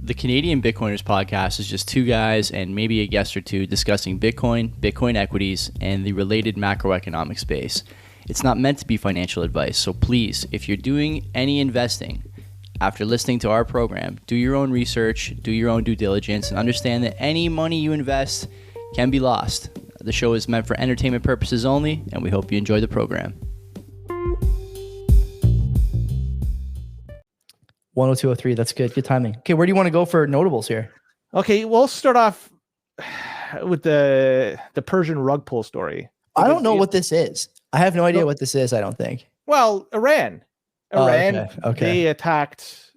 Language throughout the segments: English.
The Canadian Bitcoiners podcast is just two guys and maybe a guest or two discussing Bitcoin, Bitcoin equities, and the related macroeconomic space. It's not meant to be financial advice, so please, if you're doing any investing, after listening to our program, do your own research, do your own due diligence, and understand that any money you invest can be lost. The show is meant for entertainment purposes only, and we hope you enjoy the program. 102.03. That's good. Good timing. Okay, where do you want to go for notables here? Okay, we'll start off with the Persian rug pull story. I don't know what this is. I have no idea what this is, I don't think. Well, Iran, Okay. they attacked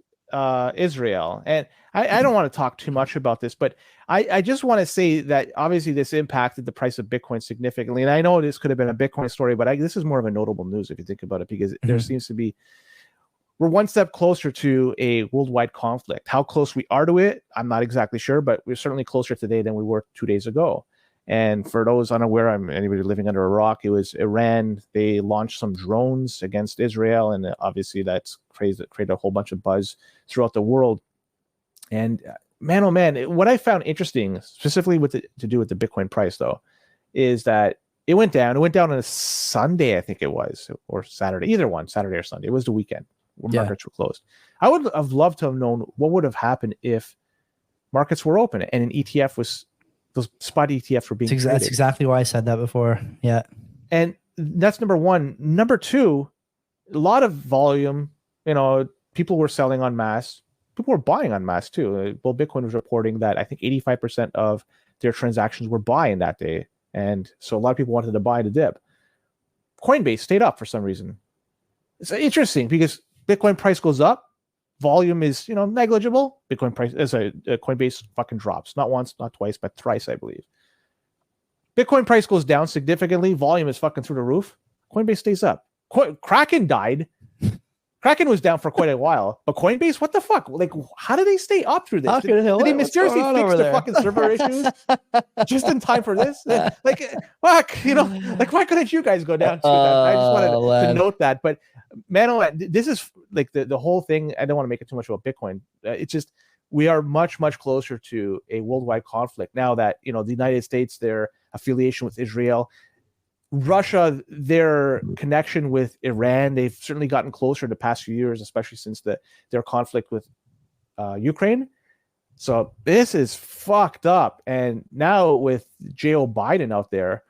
Israel. And I don't want to talk too much about this, but I just want to say that obviously this impacted the price of Bitcoin significantly. And I know this could have been a Bitcoin story, but this is more of a notable news if you think about it, because there seems to be, we're one step closer to a worldwide conflict. How close we are to it, I'm not exactly sure, but we're certainly closer today than we were 2 days ago. And for those unaware, anybody living under a rock, it was Iran. They launched some drones against Israel, and obviously that's created a whole bunch of buzz throughout the world. And man, oh man, what I found interesting, specifically to do with the Bitcoin price, though, is that it went down. It went down on a Sunday, I think it was, or Saturday, either one, Saturday or Sunday. It was the weekend when markets were closed. I would have loved to have known what would have happened if markets were open and an ETF was, those spot ETFs were being traded. That's exactly why I said that before. Yeah. And that's number one. Number two, a lot of volume, people were selling en masse. People were buying en masse too. Well, Bitcoin was reporting that I think 85% of their transactions were buying that day. And so a lot of people wanted to buy the dip. Coinbase stayed up for some reason. It's interesting because Bitcoin price goes up, volume is negligible. Bitcoin price Coinbase fucking drops, not once, not twice, but thrice, I believe. Bitcoin price goes down significantly, volume is fucking through the roof. Coinbase stays up. Kraken died. Kraken was down for quite a while, but Coinbase, what the fuck? Like, how do they stay up through this? Did they mysteriously fix the fucking server issues just in time for this? Like, fuck, why couldn't you guys go down to that? I just wanted to note that. But man, this is like the whole thing. I don't want to make it too much about Bitcoin. It's just, we are much, much closer to a worldwide conflict now that, the United States, their affiliation with Israel, Russia, their connection with Iran, they've certainly gotten closer the past few years, especially since their conflict with Ukraine. So this is fucked up. And now with Joe Biden out there,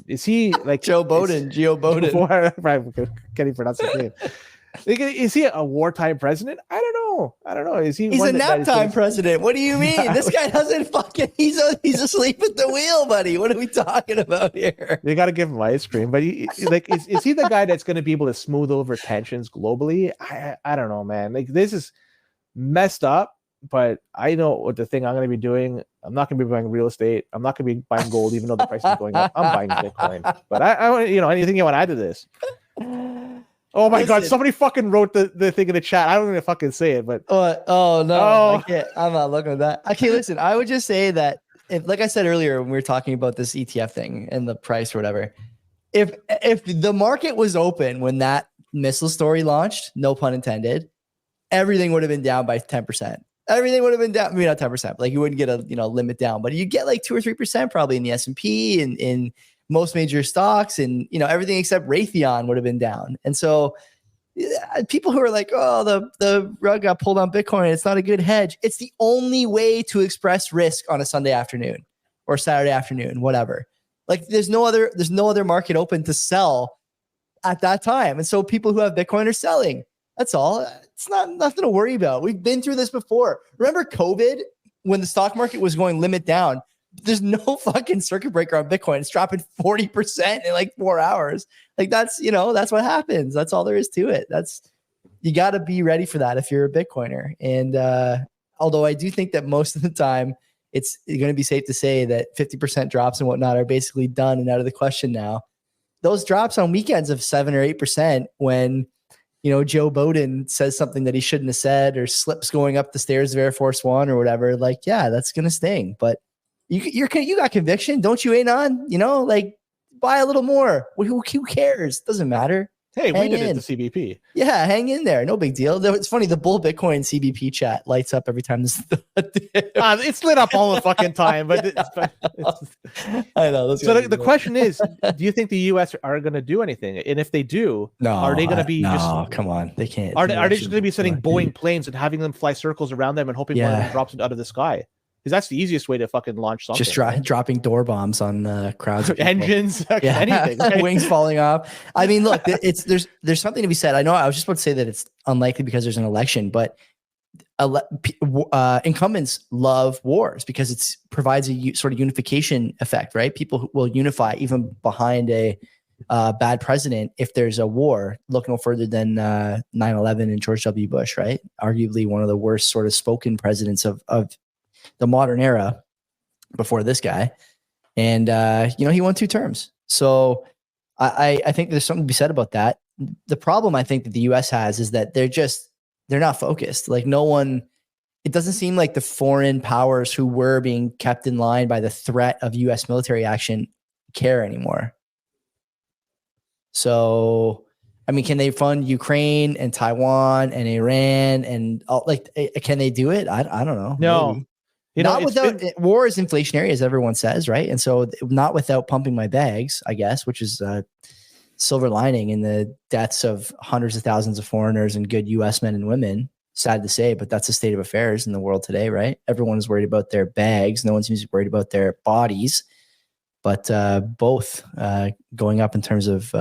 is he like Joe Biden? I can't even pronounce his name. Is he a wartime president? I don't know. Is he? He's a nap time president. What do you mean? This guy doesn't fucking. He's asleep at the wheel, buddy. What are we talking about here? They got to give him ice cream. But is he the guy that's going to be able to smooth over tensions globally? I don't know, man. Like, this is messed up. But I know what the thing I'm going to be doing. I'm not going to be buying real estate. I'm not going to be buying gold, even though the price is going up. I'm buying Bitcoin. But I anything you want to add to this? Oh my God! Somebody fucking wrote the thing in the chat. I don't even fucking say it, but oh no, I can't. I'm not looking at that. Okay, listen. I would just say that like I said earlier when we were talking about this ETF thing and the price or whatever, if the market was open when that missile story launched, no pun intended, everything would have been down by 10%. Everything would have been down. I mean, not 10%, but like you wouldn't get a limit down, but you get like 2 or 3% probably in the S&P and in most major stocks, and everything except Raytheon would have been down. And so people who are like, oh, the rug got pulled on Bitcoin, it's not a good hedge. It's the only way to express risk on a Sunday afternoon or Saturday afternoon, whatever. Like there's no other market open to sell at that time. And so people who have Bitcoin are selling. That's all. It's nothing to worry about. We've been through this before. Remember COVID when the stock market was going limit down? There's no fucking circuit breaker on Bitcoin. It's dropping 40% in like 4 hours. Like that's what happens. That's all there is to it. You got to be ready for that if you're a Bitcoiner. And although I do think that most of the time it's going to be safe to say that 50% drops and whatnot are basically done and out of the question now. Those drops on weekends of 7 or 8% when Joe Biden says something that he shouldn't have said or slips going up the stairs of Air Force One or whatever, like, yeah, that's going to sting. But you got conviction, don't you, Anon? Like, buy a little more. Who cares? Doesn't matter. Hey, we Hang did in. it to CBP. Yeah, hang in there. No big deal. Though it's funny, the bull Bitcoin CBP chat lights up every time this. It's lit up all the fucking time, but I know. So the question is, do you think the U.S. are going to do anything? And if they do, are they going to be no, come on, they can't. Are they just going to be sending Boeing planes and having them fly circles around them and hoping one of them drops it out of the sky? Because that's the easiest way to fucking launch something. Just dropping door bombs on crowds of engines, anything. Right? Wings falling off. I mean, look, there's something to be said. I know I was just about to say that it's unlikely because there's an election, but incumbents love wars because it provides a sort of unification effect, right? People will unify even behind a bad president if there's a war. Look no further than 9/11 and George W. Bush, right? Arguably one of the worst sort of spoken presidents of the modern era before this guy. And, he won 2 terms. So I think there's something to be said about that. The problem I think that the US has is that they're not focused. Like it doesn't seem like the foreign powers who were being kept in line by the threat of US military action care anymore. So, I mean, can they fund Ukraine and Taiwan and Iran and can they do it? I don't know. No. Maybe. War is inflationary, as everyone says, right? And so not without pumping my bags, I guess, which is silver lining in the deaths of hundreds of thousands of foreigners and good U.S. men and women. Sad to say, but that's the state of affairs in the world today, right? Everyone is worried about their bags. No one seems to be worried about their bodies, but both going up in terms of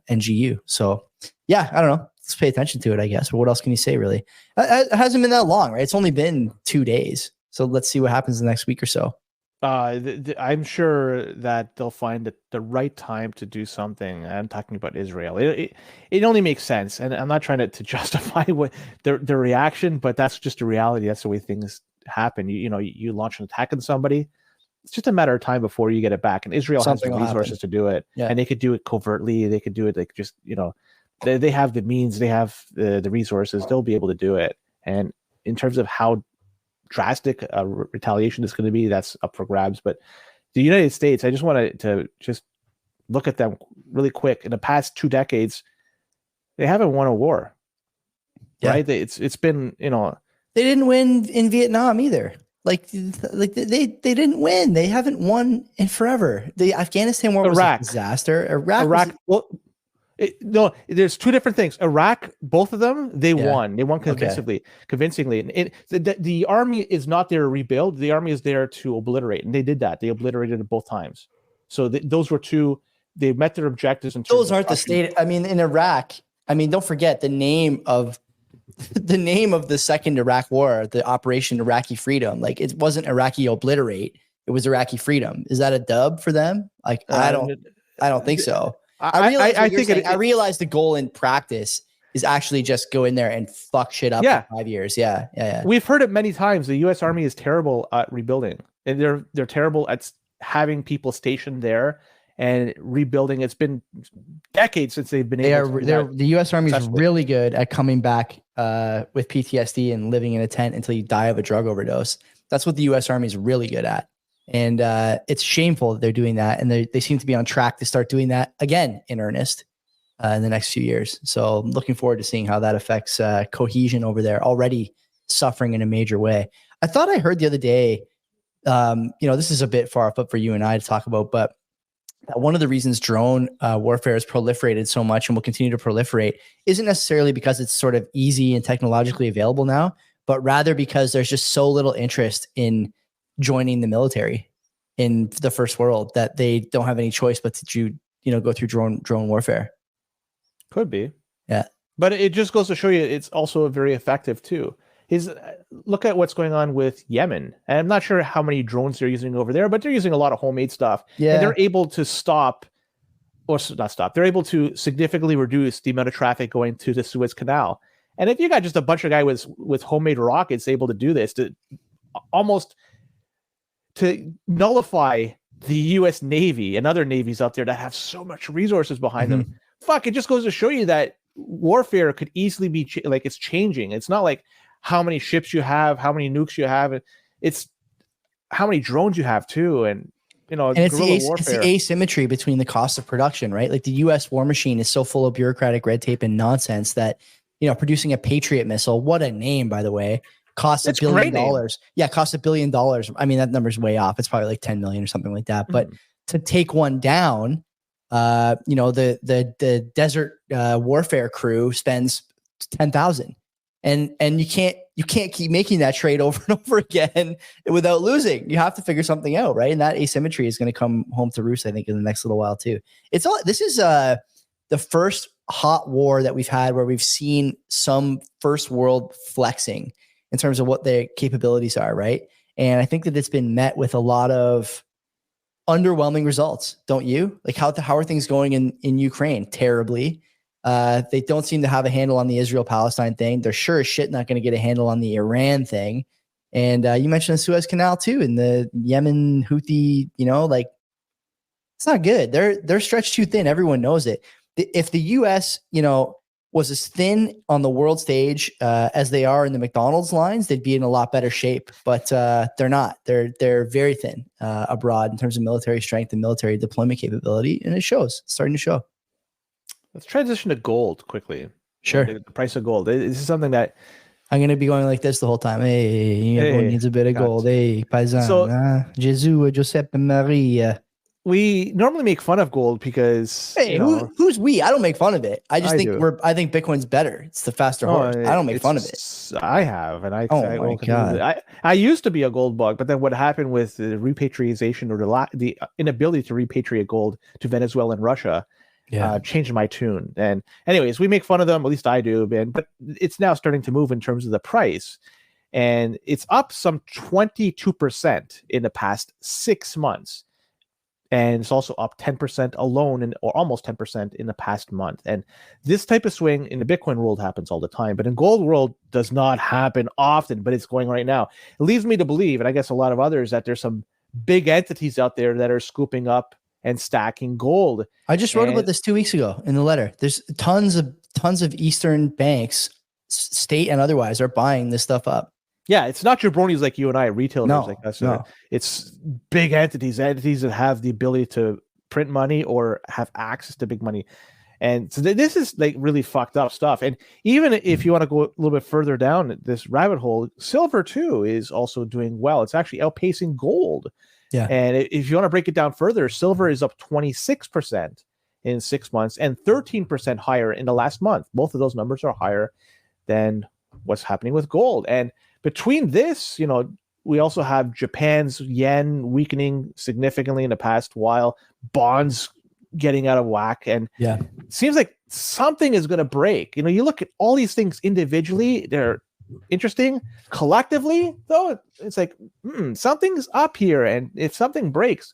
NGU. So yeah, I don't know. Let's pay attention to it, I guess. But what else can you say, really? It hasn't been that long, right? It's only been 2 days. So let's see what happens the next week or so. I'm sure that they'll find the right time to do something. I'm talking about Israel. It only makes sense, and I'm not trying to justify what the reaction, but that's just a reality. That's the way things happen. You launch an attack on somebody, it's just a matter of time before you get it back. And Israel has the resources to do it, and they could do it covertly. They could do it they have the means, they have the resources. They'll be able to do it. And in terms of how drastic retaliation is going to be, that's up for grabs. But the United States, I just want to just look at them really quick. In the past 2 decades, they haven't won a war, right? It's been, they didn't win in Vietnam either. Like they didn't win. They haven't won in forever. The Afghanistan war was a disaster. Iraq. No, there's 2 different things. Iraq, both of them, they won. They won convincingly. The army is not there to rebuild. The army is there to obliterate, and they did that. They obliterated it both times. So those were 2. They met their objectives. Those aren't the state. I mean, in Iraq. I mean, don't forget the name of the second Iraq war, the Operation Iraqi Freedom. Like, it wasn't Iraqi Obliterate. It was Iraqi Freedom. Is that a dub for them? Like, I don't think so. I realize the goal in practice is actually just go in there and fuck shit up for 5 years. Yeah. We've heard it many times. The U.S. Army is terrible at rebuilding, and they're terrible at having people stationed there and rebuilding. It's been decades since they've been able to. The U.S. Army is really good at coming back with PTSD and living in a tent until you die of a drug overdose. That's what the U.S. Army is really good at. And it's shameful that they're doing that. And they seem to be on track to start doing that again in earnest in the next few years. So I'm looking forward to seeing how that affects cohesion over there, already suffering in a major way. I thought I heard the other day, this is a bit far up for you and I to talk about, but one of the reasons drone warfare has proliferated so much and will continue to proliferate isn't necessarily because it's sort of easy and technologically available now, but rather because there's just so little interest in joining the military in the first world that they don't have any choice but to go through drone warfare. Could be. Yeah. But it just goes to show you it's also very effective too. Look at what's going on with Yemen. And I'm not sure how many drones they're using over there, but they're using a lot of homemade stuff. Yeah. And they're able to they're able to significantly reduce the amount of traffic going to the Suez Canal. And if you got just a bunch of guys with homemade rockets able to do this, to nullify the U.S. Navy and other navies out there that have so much resources behind them. Fuck, it just goes to show you that warfare could easily be it's changing. It's not like how many ships you have, how many nukes you have. It's how many drones you have too. And And it's guerrilla it's warfare. the asymmetry between the cost of production, right? Like the U.S. war machine is so full of bureaucratic red tape and nonsense that, producing a Patriot missile, what a name, by the way, costs $1 billion. Yeah, costs $1 billion. I mean, that number's way off. It's probably like 10 million or something like that. But to take one down, the desert warfare crew spends 10,000. And you can't keep making that trade over and over again without losing. You have to figure something out, right? And that asymmetry is going to come home to roost, I think, in the next little while too. This is the first hot war that we've had where we've seen some first world flexing in terms of what their capabilities are, right? And I think that it's been met with a lot of underwhelming results, don't you? Like how are things going in Ukraine? Terribly. They don't seem to have a handle on the Israel-Palestine thing. They're sure as shit not going to get a handle on the Iran thing. And you mentioned the Suez Canal too, and the Yemen Houthi, it's not good. They're stretched too thin. Everyone knows it. If the U.S., was as thin on the world stage as they are in the McDonald's lines, they'd be in a lot better shape. But they're not. They're very thin abroad in terms of military strength and military deployment capability, and it shows. It's starting to show. Let's transition to gold quickly. Sure. The price of gold. This is something that I'm going to be going like this the whole time. Hey, everyone needs a bit of gold. Hey, paisan. So, Jesus, Giuseppe Maria. We normally make fun of gold because who's we? I don't make fun of it. I think Bitcoin's better. It's the faster horse. I don't make fun of it. I have, and I my God. I used to be a gold bug, but then what happened with the repatriation or the inability to repatriate gold to Venezuela and Russia changed my tune. And anyways, we make fun of them, at least I do, but it's now starting to move in terms of the price. And it's up some 22% in the past 6 months. And it's also up 10% alone or almost 10% in the past month. And this type of swing in the Bitcoin world happens all the time, but in gold world does not happen often, but it's going right now. It leads me to believe, and I guess a lot of others, that there's some big entities out there that are scooping up and stacking gold. I just wrote about this 2 weeks ago in the letter. There's tons of Eastern banks, state and otherwise, are buying this stuff up. Yeah, it's not jabronis like you and I, retailers like us. No. It's big entities that have the ability to print money or have access to big money. And so this is like really fucked up stuff. And even if you want to go a little bit further down this rabbit hole, silver too is also doing well. It's actually outpacing gold. Yeah. And if you want to break it down further, silver is up 26% in 6 months and 13% higher in the last month. Both of those numbers are higher than what's happening with gold. And between this, we also have Japan's yen weakening significantly in the past while, bonds getting out of whack. And it seems like something is going to break. You look at all these things individually, they're interesting. Collectively, though, it's like, something's up here. And if something breaks,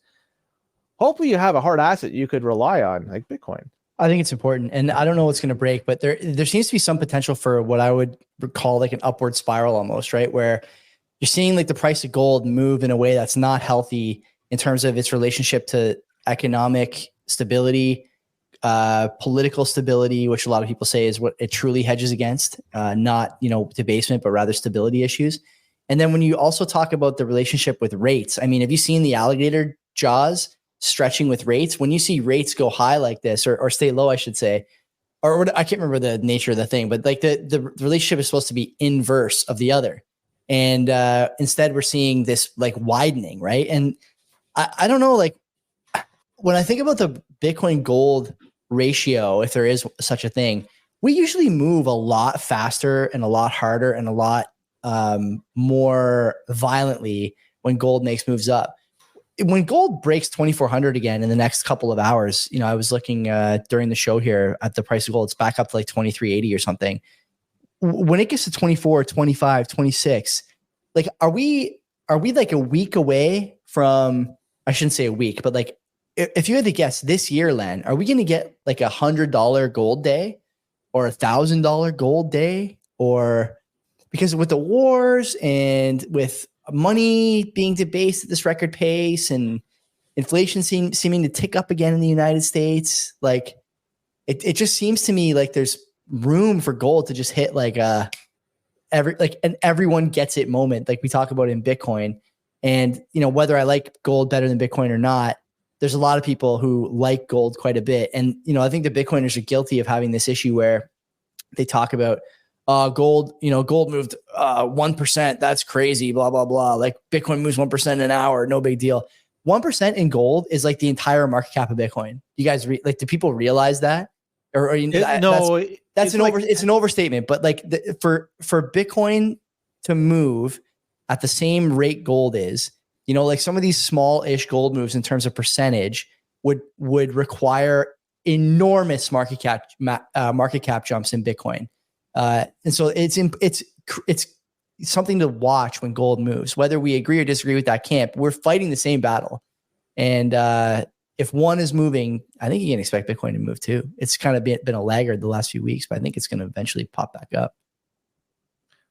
hopefully you have a hard asset you could rely on, like Bitcoin. I think it's important, and I don't know what's going to break, but there seems to be some potential for what I would call like an upward spiral almost, right? Where you're seeing like the price of gold move in a way that's not healthy in terms of its relationship to economic stability, political stability, which a lot of people say is what it truly hedges against, not, debasement, but rather stability issues. And then when you also talk about the relationship with rates, I mean, have you seen the alligator jaws stretching with rates? When you see rates go high like this or stay low, I should say, or I can't remember the nature of the thing, but like the relationship is supposed to be inverse of the other. And instead we're seeing this like widening, right? And I don't know, like when I think about the Bitcoin gold ratio, if there is such a thing, we usually move a lot faster and a lot harder and a lot more violently when gold makes moves up. When gold breaks 2,400 again in the next couple of hours, I was looking during the show here at the price of gold. It's back up to like 2,380 or something. When it gets to 24, 25, 26, like, are we like a week away from, I shouldn't say a week, but like, if you had to guess this year, Len, are we going to get like $100 gold day or $1,000 gold day? Or because with the wars and with money being debased at this record pace and inflation seeming to tick up again in the United States, like it just seems to me like there's room for gold to just hit like an everyone gets it moment, like we talk about in Bitcoin. And, whether I like gold better than Bitcoin or not, there's a lot of people who like gold quite a bit. And, I think the Bitcoiners are guilty of having this issue where they talk about gold, gold moved 1%. That's crazy, blah, blah, blah. Like Bitcoin moves 1% in an hour. No big deal. 1% in gold is like the entire market cap of Bitcoin. You guys do people realize that? It's an overstatement, but like for Bitcoin to move at the same rate gold is, like some of these small-ish gold moves in terms of percentage would require enormous market cap jumps in Bitcoin. And so it's something to watch when gold moves, whether we agree or disagree with that camp. We're fighting the same battle. And if one is moving, I think you can expect Bitcoin to move too. It's kind of been a laggard the last few weeks, but I think it's going to eventually pop back up.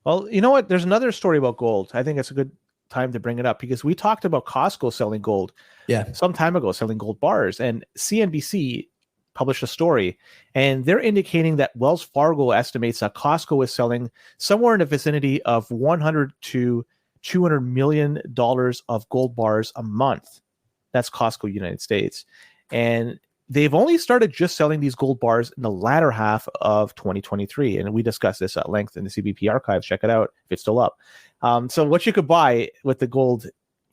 Well, you know what? There's another story about gold. I think it's a good time to bring it up because we talked about Costco selling gold some time ago, selling gold bars, and CNBC published a story, and they're indicating that Wells Fargo estimates that Costco is selling somewhere in the vicinity of 100 to $200 million of gold bars a month. That's Costco United States. And they've only started just selling these gold bars in the latter half of 2023. And we discussed this at length in the CBP archives. Check it out if it's still up. So what you could buy with the gold,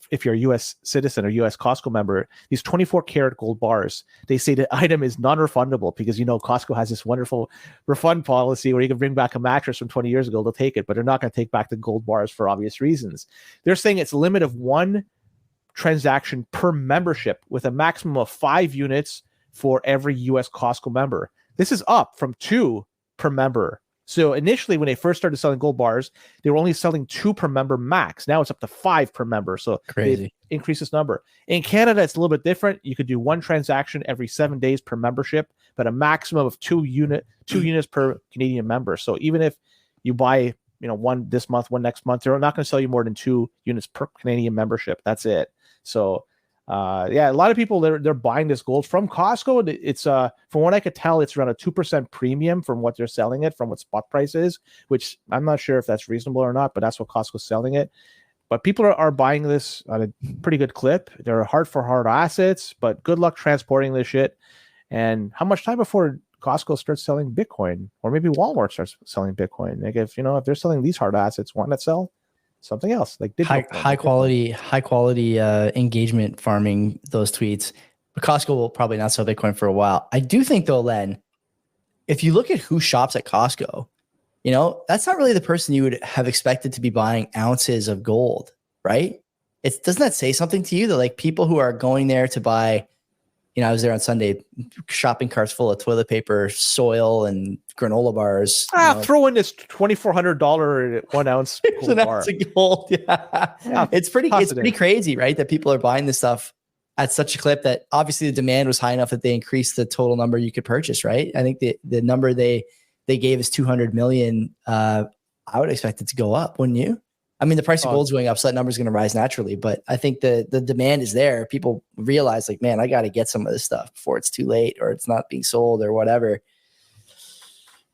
if you're a U.S. citizen or U.S. Costco member, these 24 karat gold bars, they say the item is non-refundable because, Costco has this wonderful refund policy where you can bring back a mattress from 20 years ago, they'll take it, but they're not going to take back the gold bars for obvious reasons. They're saying it's a limit of one transaction per membership with a maximum of 5 units for every U.S. Costco member. This is up from 2 per member. So initially, when they first started selling gold bars, they were only selling 2 per member max. Now it's up to 5 per member. So crazy. Increase this number. In Canada, it's a little bit different. You could do 1 transaction every 7 days per membership, but a maximum of 2 units per Canadian member. So even if you buy, one this month, one next month, they're not going to sell you more than 2 units per Canadian membership. That's it. So a lot of people they're buying this gold from Costco. It's from what I could tell, it's around a 2% premium from what they're selling it from what spot price is, which I'm not sure if that's reasonable or not, but that's what Costco's selling it. But people are buying this at a pretty good clip. They're hard assets, but good luck transporting this shit. And how much time before Costco starts selling Bitcoin, or maybe Walmart starts selling Bitcoin? Like if they're selling these hard assets, why not sell something else like high quality engagement farming those tweets? But Costco will probably not sell Bitcoin for a while. I do think though, Len, if you look at who shops at Costco, that's not really the person you would have expected to be buying ounces of gold, right? Doesn't that say something to you that like people who are going there to buy, I was there on Sunday, shopping carts full of toilet paper, soil, and granola bars. Throw in this $2,400 1 ounce gold bar. Of gold. Yeah. It's pretty crazy, right? That people are buying this stuff at such a clip that obviously the demand was high enough that they increased the total number you could purchase, right? I think the number they gave is 200 million. I would expect it to go up, wouldn't you? I mean, the price of gold's going up, so that number's going to rise naturally. But I think the demand is there. People realize, like, man, I got to get some of this stuff before it's too late or it's not being sold or whatever.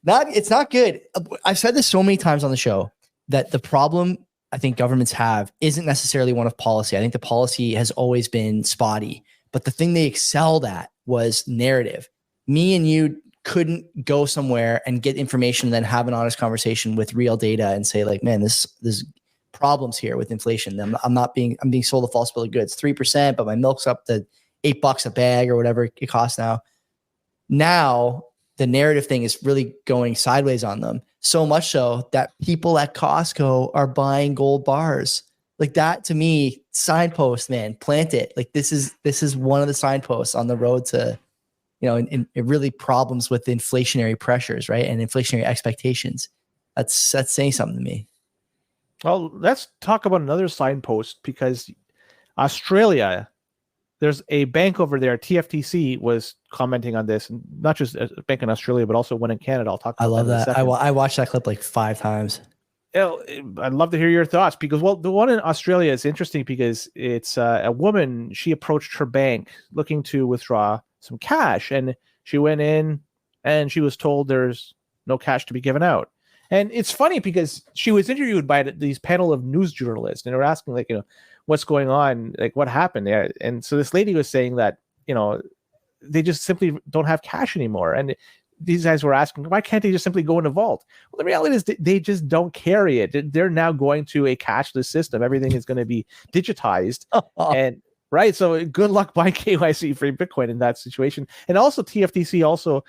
It's not good. I've said this so many times on the show that the problem I think governments have isn't necessarily one of policy. I think the policy has always been spotty. But the thing they excelled at was narrative. Me and you couldn't go somewhere and get information and then have an honest conversation with real data and say, like, man, there's problems here with inflation. I'm being sold a false bill of goods, 3%, but my milk's up to $8 a bag or whatever it costs now. Now the narrative thing is really going sideways on them. So much so that people at Costco are buying gold bars. Like that, to me, signpost, man, plant it. Like this is one of the signposts on the road to, in really problems with inflationary pressures, right? And inflationary expectations. That's saying something to me. Well, let's talk about another signpost because Australia, there's a bank over there, TFTC, was commenting on this, and not just a bank in Australia, but also one in Canada. I'll talk about I love that. I watched that clip like 5 times. I'd love to hear your thoughts because, well, the one in Australia is interesting because it's a woman. She approached her bank looking to withdraw some cash, and she went in and she was told there's no cash to be given out. And it's funny because she was interviewed by these panel of news journalists, and they were asking, like, what's going on, like what happened there. And so this lady was saying that, they just simply don't have cash anymore. And these guys were asking, why can't they just simply go in a vault? Well, the reality is they just don't carry it. They're now going to a cashless system. Everything is going to be digitized. And right. So good luck buying KYC-free Bitcoin in that situation. And also TFTC also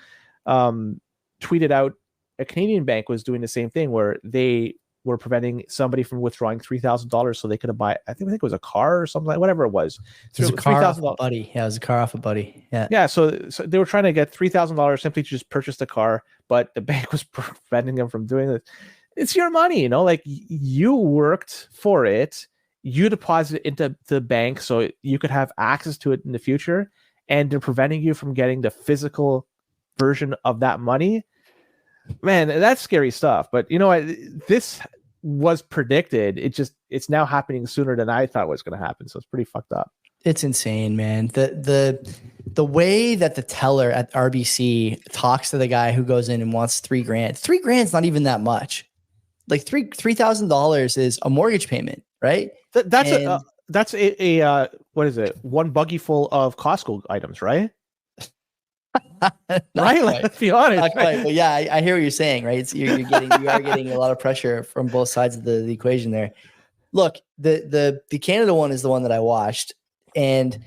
tweeted out a Canadian bank was doing the same thing, where they were preventing somebody from withdrawing $3,000 so they could buy, I think it was a car or something, like whatever it was. It was a car off a buddy. Yeah, it was a car off a buddy. Yeah. Yeah. So they were trying to get $3,000 simply to just purchase the car, but the bank was preventing them from doing it. It's your money, like you worked for it, you deposit it into the bank so you could have access to it in the future, and they're preventing you from getting the physical version of that money. Man, that's scary stuff. But this was predicted. It's now happening sooner than I thought it was going to happen. So it's pretty fucked up. It's insane, man. The way that the teller at RBC talks to the guy who goes in and wants $3,000. $3,000 is not even that much. Like $3,000 is a mortgage payment, right? That's a what is it? One buggy full of Costco items, right? Right, let's be honest. Not quite, but yeah, I hear what you're saying, right? You are getting a lot of pressure from both sides of the equation there. Look, the Canada one is the one that I watched, and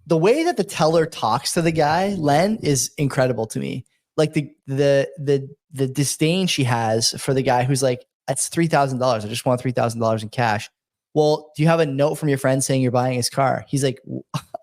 the way that the teller talks to the guy, Len, is incredible to me. Like the disdain she has for the guy who's like, "That's $3,000. I just want $3,000 in cash." Well, do you have a note from your friend saying you're buying his car? He's like,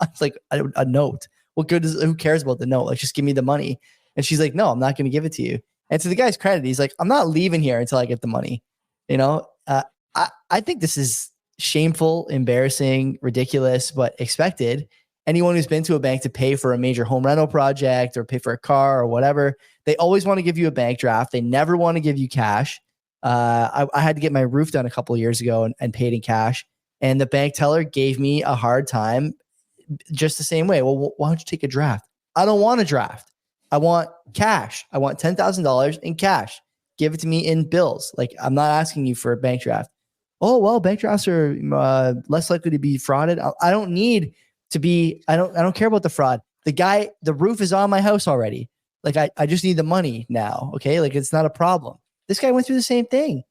"It's like a note. What good is? Who cares about the note? Like, just give me the money." And she's like, "No, I'm not going to give it to you." And to the guy's credit, he's like, "I'm not leaving here until I get the money." I think this is shameful, embarrassing, ridiculous, but expected. Anyone who's been to a bank to pay for a major home rental project or pay for a car or whatever, they always want to give you a bank draft. They never want to give you cash. I had to get my roof done a couple of years ago and paid in cash. And the bank teller gave me a hard time just the same way. Well, why don't you take a draft? I don't want a draft. I want cash. I want $10,000 in cash. Give it to me in bills. Like, I'm not asking you for a bank draft. Oh, well, bank drafts are less likely to be frauded. I don't need to be, I don't care about the fraud. The roof is on my house already. Like, I just need the money now. Okay. Like, it's not a problem. This guy went through the same thing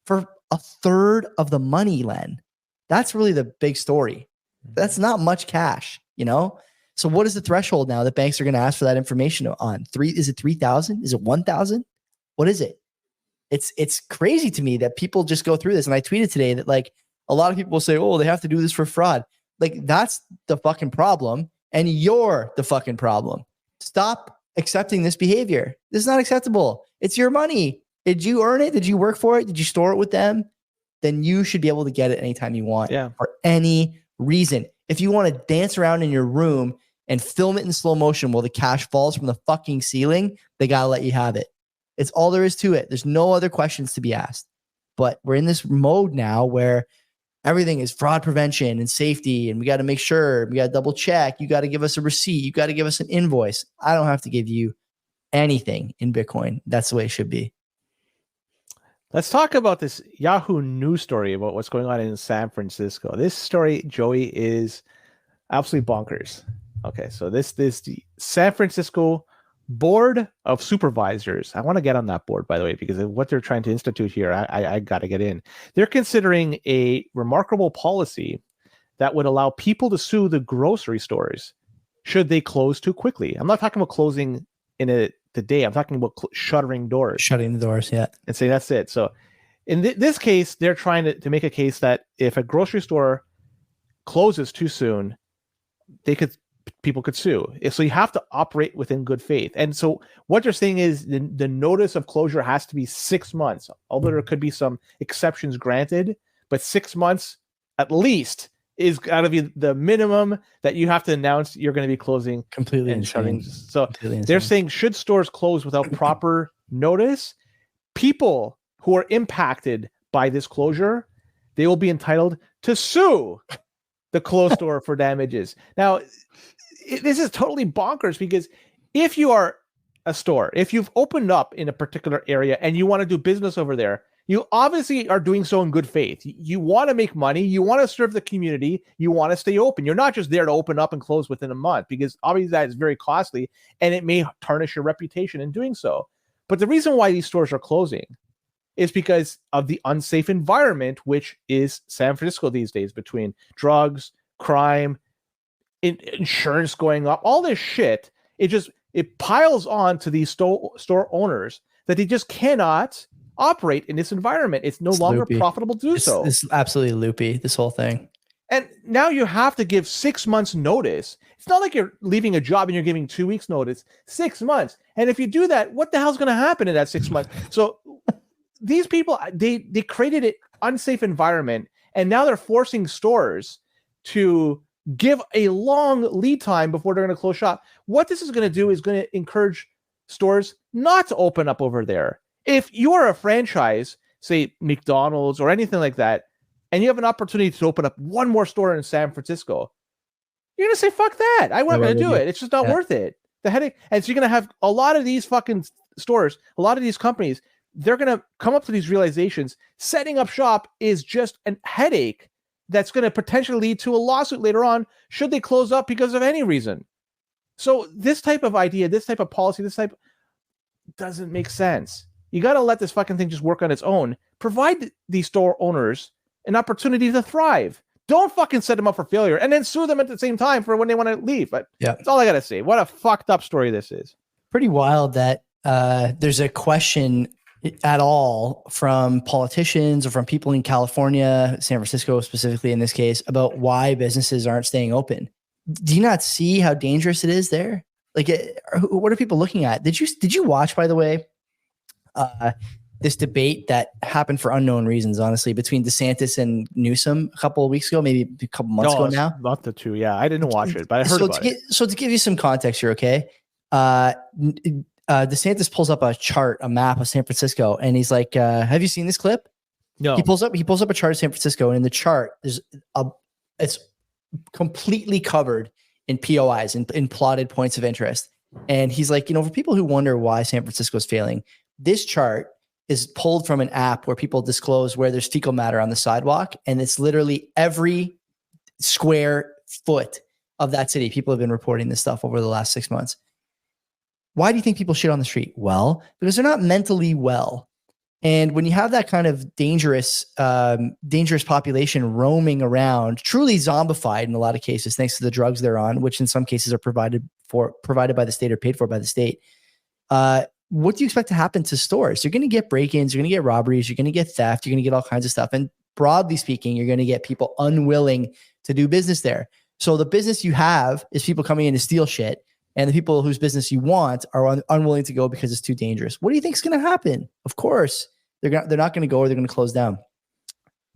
for a third of the money, Len. That's really the big story. That's not much cash, So what is the threshold now that banks are going to ask for that information on? Is it 3,000? Is it 1,000? What is it? It's crazy to me that people just go through this. And I tweeted today that, like, a lot of people will say, "Oh, they have to do this for fraud." Like, that's the fucking problem. And you're the fucking problem. Stop accepting this behavior. This is not acceptable. It's your money. Did you earn it? Did you work for it? Did you store it with them? Then you should be able to get it anytime you want. Yeah. For any reason. If you want to dance around in your room and film it in slow motion while the cash falls from the fucking ceiling, they got to let you have it. It's all there is to it. There's no other questions to be asked. But we're in this mode now where everything is fraud prevention and safety, and we got to make sure, we got to double check. You got to give us a receipt. You got to give us an invoice. I don't have to give you anything in Bitcoin. That's the way it should be. Let's talk about this Yahoo News story about what's going on in San Francisco. This story, Joey, is absolutely bonkers. Okay, so this the San Francisco Board of Supervisors. I want to get on that board, by the way, because of what they're trying to institute here, I got to get in. They're considering a remarkable policy that would allow people to sue the grocery stores should they close too quickly. I'm not talking about closing in the day. I'm talking about shuttering doors. Shutting the doors, yeah. And say that's it. So in this case, they're trying to make a case that if a grocery store closes too soon, people could sue. So you have to operate within good faith. And so what they're saying is the notice of closure has to be 6 months, although there could be some exceptions granted, but 6 months at least is got to be the minimum that you have to announce you're going to be closing completely and shutting. So completely they're saying, should stores close without proper notice, people who are impacted by this closure, they will be entitled to sue the closed store for damages. Now, this is totally bonkers, because if you are a store, if you've opened up in a particular area and you want to do business over there, you obviously are doing so in good faith. You want to make money. You want to serve the community. You want to stay open. You're not just there to open up and close within a month, because obviously that is very costly and it may tarnish your reputation in doing so. But the reason why these stores are closing is because of the unsafe environment, which is San Francisco these days, between drugs, crime, insurance going up, all this shit. It piles on to these store owners that they just cannot operate in this environment. It's no longer loopy. Profitable to do so. It's absolutely loopy, this whole thing. And now you have to give 6 months notice. It's not like you're leaving a job and you're giving 2 weeks notice. 6 months. And if you do that, what the hell's going to happen in that 6 months? So these people, they created an unsafe environment, and now they're forcing stores to give a long lead time before they're going to close shop. What this is going to do is going to encourage stores not to open up over there. If you are a franchise, say McDonald's or anything like that, and you have an opportunity to open up one more store in San Francisco, you're going to say, fuck that. I'm not going to do it. It's just not worth it. The headache. And so you're going to have a lot of these fucking stores, a lot of these companies, they're going to come up to these realizations. Setting up shop is just a headache that's going to potentially lead to a lawsuit later on should they close up because of any reason. So this type of idea, this type of policy, doesn't make sense. You got to let this fucking thing just work on its own. Provide these store owners an opportunity to thrive. Don't fucking set them up for failure and then sue them at the same time for when they want to leave. But that's all I got to say. What a fucked up story this is. Pretty wild that there's a question at all from politicians or from people in California, San Francisco specifically in this case, about why businesses aren't staying open. Do you not see how dangerous it is there? Like, what are people looking at? Did you watch, by the way, this debate that happened for unknown reasons, honestly, between DeSantis and Newsom a couple of weeks ago, maybe a couple months ago now? Not the two. Yeah, I didn't watch it, but I heard about it. So to give you some context here, okay? DeSantis pulls up a chart, a map of San Francisco, and he's like, have you seen this clip? No. He pulls up a chart of San Francisco, and in the chart, it's completely covered in POIs, in plotted points of interest. And he's like, for people who wonder why San Francisco is failing, this chart is pulled from an app where people disclose where there's fecal matter on the sidewalk. And it's literally every square foot of that city. People have been reporting this stuff over the last 6 months. Why do you think people shit on the street? Well, because they're not mentally well. And when you have that kind of dangerous population roaming around, truly zombified in a lot of cases, thanks to the drugs they're on, which in some cases are provided by the state or paid for by the state. What do you expect to happen to stores? You're going to get break-ins, you're going to get robberies, you're going to get theft, you're going to get all kinds of stuff. And broadly speaking, you're going to get people unwilling to do business there. So the business you have is people coming in to steal shit. And the people whose business you want are unwilling to go because it's too dangerous. What do you think is going to happen? Of course, they're not going to go, or they're going to close down.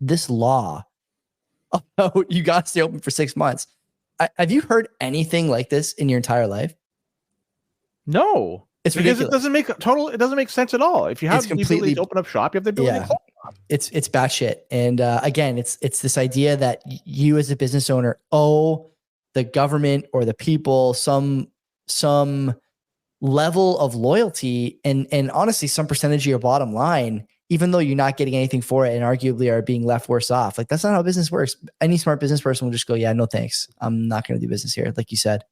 This law about you got to stay open for 6 months. Have you heard anything like this in your entire life? No, it's because ridiculous. It doesn't make sense at all. If you have the ability to open up shop, you have the ability to close shop. It's batshit. And again, it's this idea that you as a business owner owe the government or the people some level of loyalty and honestly some percentage of your bottom line, even though you're not getting anything for it and arguably are being left worse off. Like, that's not how business works. Any smart business person will just go, yeah, no thanks. I'm not going to do business here. Like you said,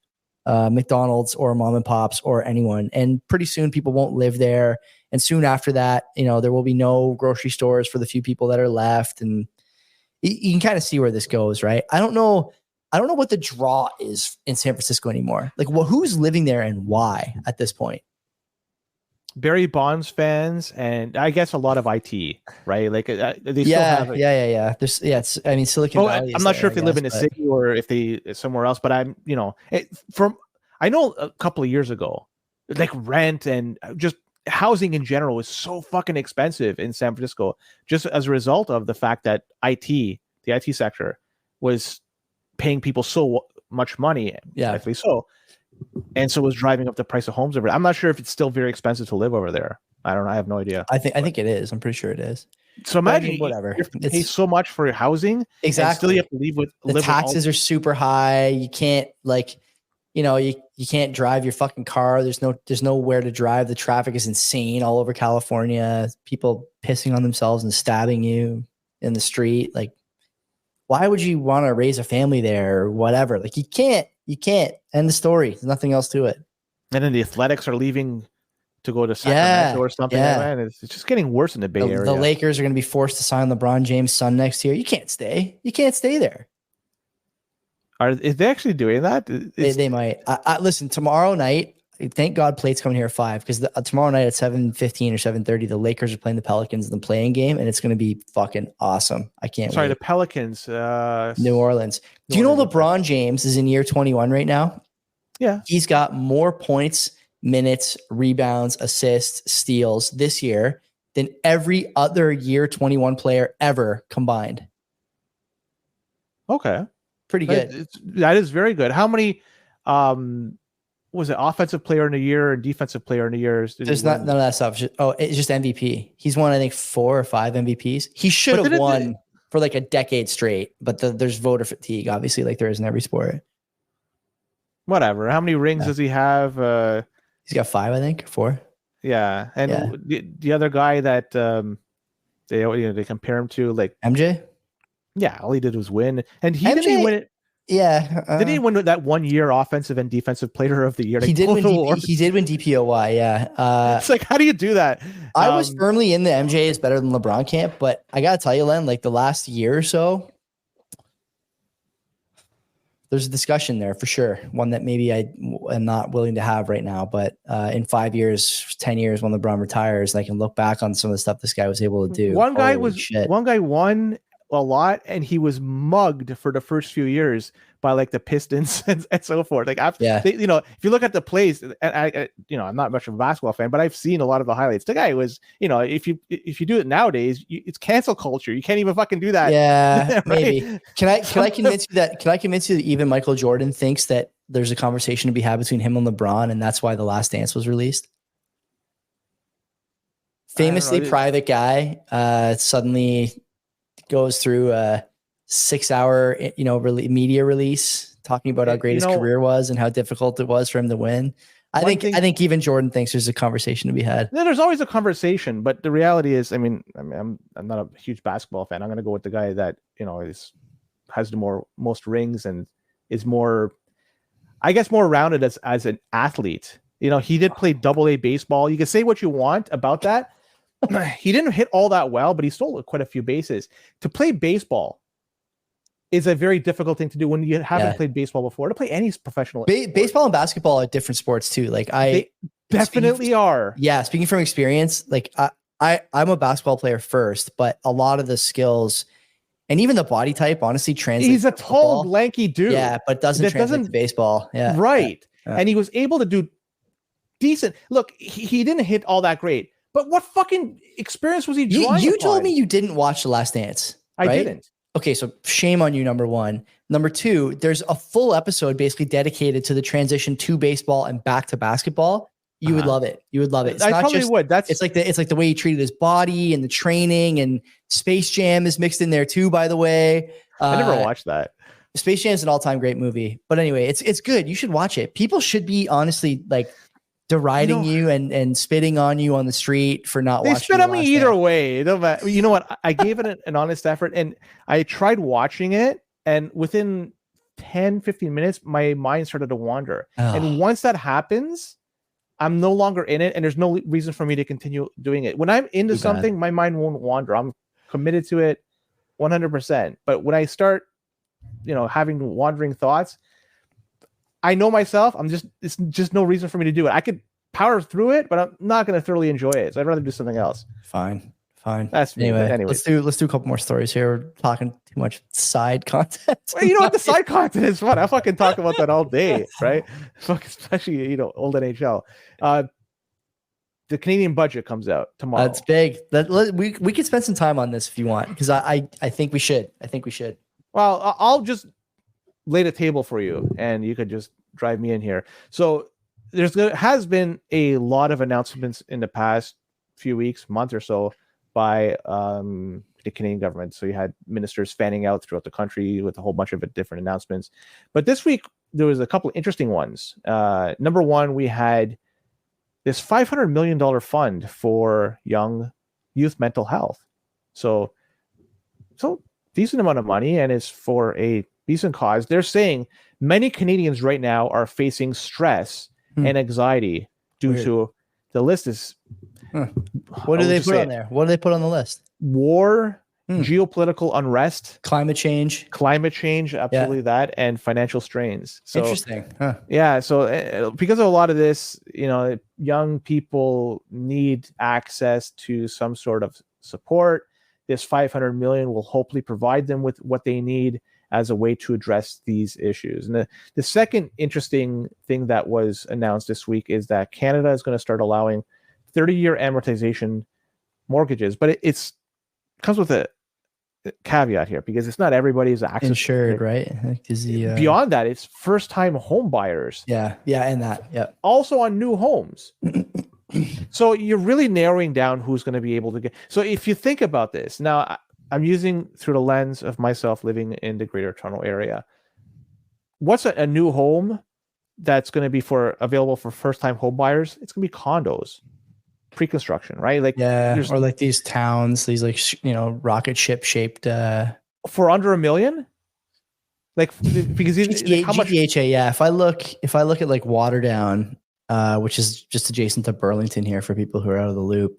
McDonald's or mom and pops or anyone. And pretty soon people won't live there. And soon after that, there will be no grocery stores for the few people that are left. And you can kind of see where this goes, right? I don't know what the draw is in San Francisco anymore. Like, who's living there and why at this point? Barry Bonds fans, and I guess a lot of IT, right? Like they still have There's Silicon Valley. I'm not sure if they live in a city or if they somewhere else, but I know a couple of years ago, like rent and just housing in general was so fucking expensive in San Francisco, just as a result of the fact that the IT sector was paying people so much money, rightfully so, and so was driving up the price of homes over there. I'm not sure if it's still very expensive to live over there. I don't know. I have no idea. I think it is. I'm pretty sure it is. So imagine whatever. You have to pay so much for your housing. Exactly. And still you have to live with the taxes are super high. You can't you can't drive your fucking car. There's nowhere to drive. The traffic is insane all over California. People pissing on themselves and stabbing you in the street. Like, why would you want to raise a family there or whatever? Like, you can't end the story. There's nothing else to it. And then the Athletics are leaving to go to Sacramento or something. Yeah. Man, it's just getting worse in the Bay Area. The Lakers are going to be forced to sign LeBron James' son next year. You can't stay. You can't stay there. Is they actually doing that? They might. Listen, tomorrow night, thank God Plate's coming here at 5, because tomorrow night at 7:15 or 7:30, the Lakers are playing the Pelicans in the playing game, and it's going to be fucking awesome. I can't wait. The Pelicans. New Orleans. Do you know LeBron James is in year 21 right now? Yeah. He's got more points, minutes, rebounds, assists, steals this year than every other year 21 player ever combined. Okay. Pretty good. That is very good. How many was it offensive player in a year and defensive player in a year? There's none of that stuff. It's just MVP. He's won, I think, 4 or 5 MVPs. He should have won for like a decade straight, but there's voter fatigue, obviously, like there is in every sport. Whatever. How many rings does he have? He's got 5, I think, 4. Yeah. And the other guy that they compare him to, like MJ? Yeah, all he did was win, and he didn't even win it. Yeah, didn't he win that 1 year offensive and defensive player of the year? He did win. He did win DPOY. Yeah, it's like, how do you do that? I was firmly in the MJ is better than LeBron camp, but I gotta tell you, Len, like the last year or so, there's a discussion there for sure. One that maybe I am not willing to have right now, but in 5 years, 10 years, when LeBron retires, I can look back on some of the stuff this guy was able to do. One guy won a lot, and he was mugged for the first few years by like the Pistons and so forth. Like, if you look at the plays, and I'm not much of a basketball fan, but I've seen a lot of the highlights. The guy was, if you do it nowadays, it's cancel culture. You can't even fucking do that. Yeah, right? Maybe. Can I convince you that? Can I convince you that even Michael Jordan thinks that there's a conversation to be had between him and LeBron, and that's why The Last Dance was released? Famously private guy, suddenly goes through a 6-hour, media release talking about how great his career was and how difficult it was for him to win. I think even Jordan thinks there's a conversation to be had. Yeah, there's always a conversation, but the reality is, I'm not a huge basketball fan. I'm going to go with the guy that has the most rings and is more, I guess, more rounded as an athlete. He did play AA baseball. You can say what you want about that. He didn't hit all that well, but he stole quite a few bases. To play baseball is a very difficult thing to do when you haven't played baseball before. To play any professional baseball and basketball are different sports too. Like they definitely are. Yeah, speaking from experience, like I'm a basketball player first, but a lot of the skills and even the body type honestly translates. He's a tall, lanky dude. Yeah, but doesn't translate to baseball. Yeah, right. Yeah. And he was able to do decent. Look, he didn't hit all that great. But what fucking experience was he drawing? You told me you didn't watch The Last Dance. Right? I didn't. Okay, so shame on you, number one. Number two, there's a full episode basically dedicated to the transition to baseball and back to basketball. You would love it. You would love it. It's I probably would. It's like the way he treated his body and the training, and Space Jam is mixed in there too, by the way. I never watched that. Space Jam is an all-time great movie. But anyway, it's good. You should watch it. People should be honestly like deriding you and spitting on you on the street for not watching. They spit on me either way. You know what? I gave it an honest effort, and I tried watching it, and within 10, 15 minutes, my mind started to wander. Oh. And once that happens, I'm no longer in it, and there's no reason for me to continue doing it. When I'm into something, my mind won't wander. I'm committed to it 100%. But when I start, having wandering thoughts, I know myself. It's just no reason for me to do it. I could power through it, but I'm not going to thoroughly enjoy it. So I'd rather do something else. Fine. That's me. Anyway, let's do a couple more stories here. We're talking too much side content. Well, you know what? The side content is fun. I fucking talk about that all day, right? Especially old NHL. The Canadian budget comes out tomorrow. That's big. We could spend some time on this if you want, because I think we should. Well, I'll just lay the table for you, and you could just drive me in here. So there has been a lot of announcements in the past few weeks, month or so, by the Canadian government. So you had ministers fanning out throughout the country with a whole bunch of different announcements. But this week there was a couple interesting ones. Number one, we had this $500 million fund for youth mental health. So decent amount of money, and it's for a decent cause. They're saying many Canadians right now are facing stress and anxiety due to the list is. What do they put on there? What do they put on the list? War, geopolitical unrest, climate change, absolutely that, and financial strains. So, interesting. Huh. Yeah. So because of a lot of this, young people need access to some sort of support. This $500 million will hopefully provide them with what they need as a way to address these issues. And the second interesting thing that was announced this week is that Canada is going to start allowing 30-year amortization mortgages, but it comes with a caveat here because it's not everybody's access insured, right? Beyond that, it's first-time home buyers. Yeah, and that, yeah. Also on new homes. So you're really narrowing down who's going to be able to get. So if you think about this, now I'm using through the lens of myself living in the Greater Toronto area. What's a new home that's going to be available for first-time home buyers? It's going to be condos. Pre-construction, right? Like or like these towns, these like rocket ship shaped for under $1 million. Like because how much? GTHA, yeah. If I look at like Waterdown, which is just adjacent to Burlington here for people who are out of the loop,